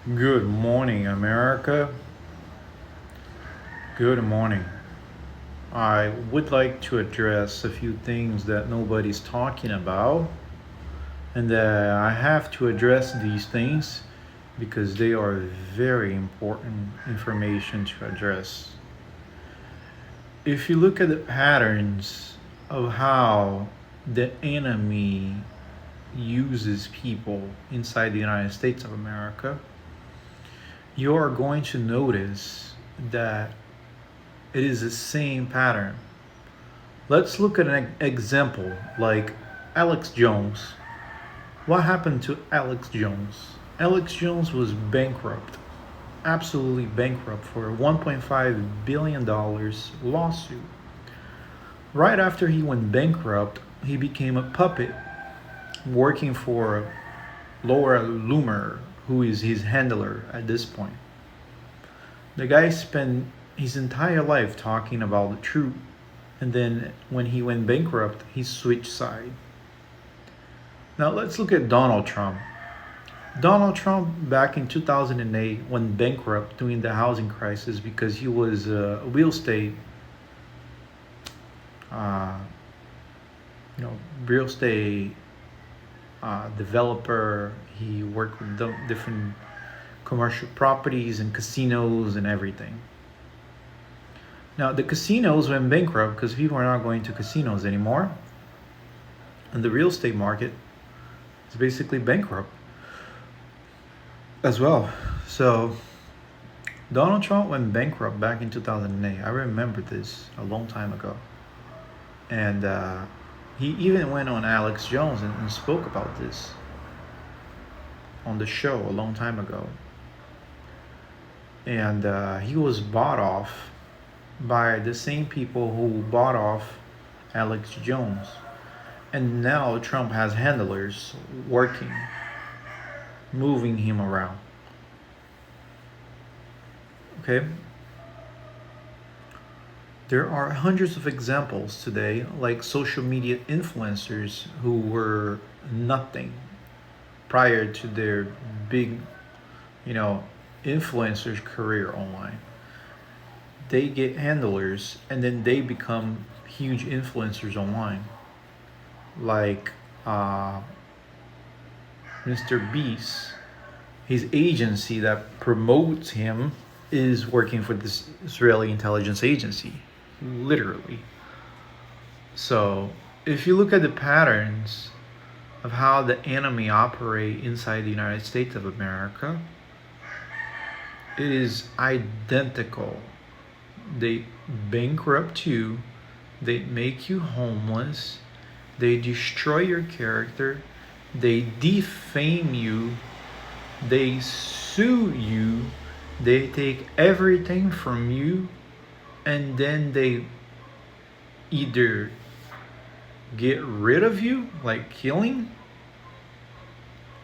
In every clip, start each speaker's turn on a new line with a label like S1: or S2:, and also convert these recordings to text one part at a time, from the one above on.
S1: Good morning, America. Good morning. I would like to address a few things that nobody's talking about, and I have to address these things because they are very important information to address. If you look at the patterns of how the enemy uses people inside the United States of America, you are going to notice that it is the same pattern. Let's look at an example like Alex Jones. What happened to Alex Jones? Alex Jones was bankrupt, absolutely bankrupt for a $1.5 billion lawsuit. Right after he went bankrupt, he became a puppet working for Laura Loomer, who is his handler at this point. The guy spent his entire life talking about the truth, and then when he went bankrupt, he switched side. Now let's look at Donald Trump. Donald Trump, back in 2008, went bankrupt during the housing crisis because he was a real estate, uh, you know, real estate developer. He worked with different commercial properties and casinos and everything. Now the casinos went bankrupt because people are not going to casinos anymore, and the real estate market is basically bankrupt as well. So Donald Trump went bankrupt back in 2008. I remember this a long time ago. And he even went on Alex Jones and spoke about this on the show a long time ago. And he was bought off by the same people who bought off Alex Jones. And now Trump has handlers working, moving him around. Okay? There are hundreds of examples today, like social media influencers who were nothing prior to their big, you know, influencers career online. They get handlers and then they become huge influencers online. Like Mr. Beast, his agency that promotes him is working for this Israeli intelligence agency, literally. So if you look at the patterns of how the enemy operate inside the United States of America, it is identical. They bankrupt you, they make you homeless, they destroy your character, they defame you, they sue you, they take everything from you, and then they either get rid of you, like killing,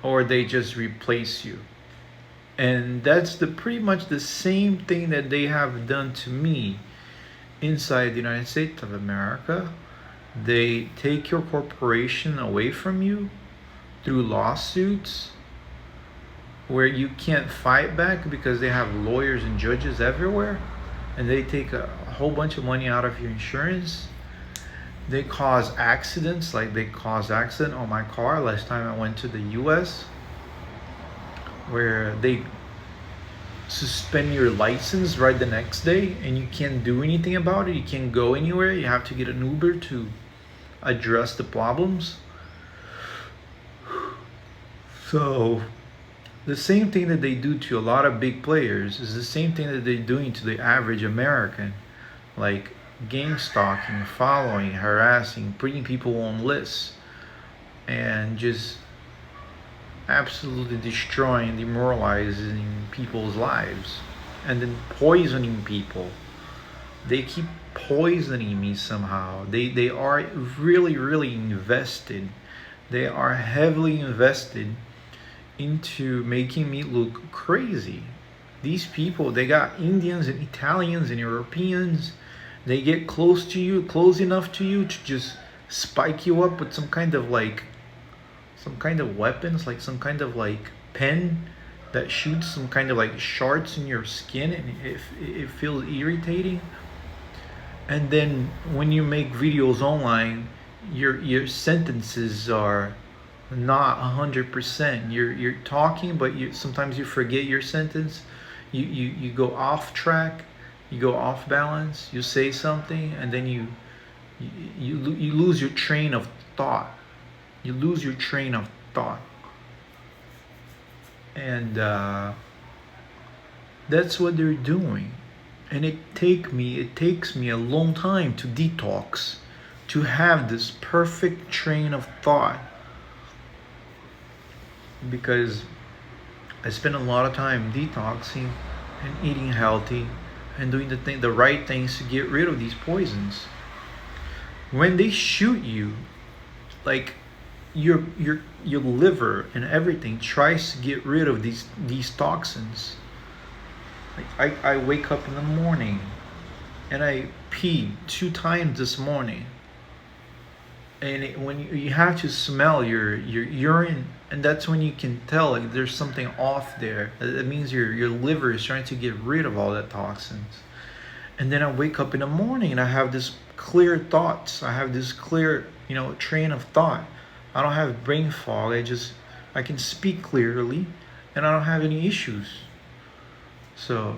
S1: or they just replace you. And that's the pretty much the same thing that they have done to me inside the United States of America. They take your corporation away from you through lawsuits where you can't fight back because they have lawyers and judges everywhere, and they take a whole bunch of money out of your insurance. They cause accidents, like they caused accident on my car last time I went to the US, where they suspend your license right the next day and you can't do anything about it. You can't go anywhere. You have to get an Uber to address the problems. So the same thing that they do to a lot of big players is the same thing that they're doing to the average American, like gang stalking, following, harassing, putting people on lists, and just absolutely destroying, demoralizing people's lives, and then poisoning people. They keep poisoning me somehow. They are really invested. They are heavily invested into making me look crazy. These people, they got Indians and Italians and Europeans. They get close to you, close enough to you to just spike you up with some kind of weapons, like some kind of like pen that shoots some kind of like shards in your skin, and it feels irritating. And then when you make videos online, your sentences are not 100%. You're talking, but sometimes you forget your sentence. You go off track, you go off balance. You say something, and then you lose your train of thought. You lose your train of thought, and that's what they're doing. And it takes me a long time to detox, to have this perfect train of thought, because I spend a lot of time detoxing and eating healthy and doing the right things to get rid of these poisons. When they shoot you, like your liver and everything tries to get rid of these toxins. Like I wake up in the morning and I pee 2 times this morning, and when you have to smell your urine, and that's when you can tell like there's something off there. That means your liver is trying to get rid of all that toxins. And then I wake up in the morning and I have this clear thoughts. I have this clear, train of thought. I don't have brain fog. I can speak clearly, and I don't have any issues. So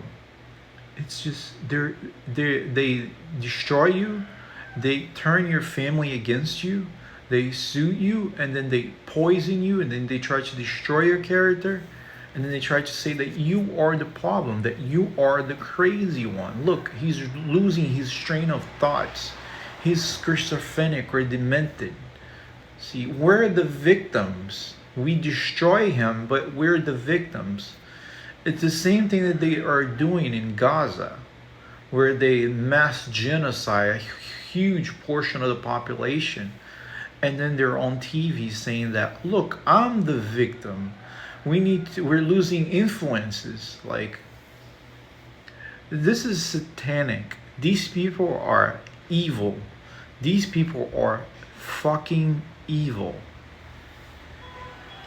S1: it's just they destroy you. They turn your family against you. They sue you, and then they poison you, and then they try to destroy your character, and then they try to say that you are the problem, that you are the crazy one. Look, he's losing his train of thoughts. He's schizophrenic or demented. See, we're the victims. We destroy him, but we're the victims. It's the same thing that they are doing in Gaza, where they mass genocide a huge portion of the population, and then they're on TV saying that, look, I'm the victim. We're losing influences. Like, this is satanic. These people are evil. These people are fucking evil.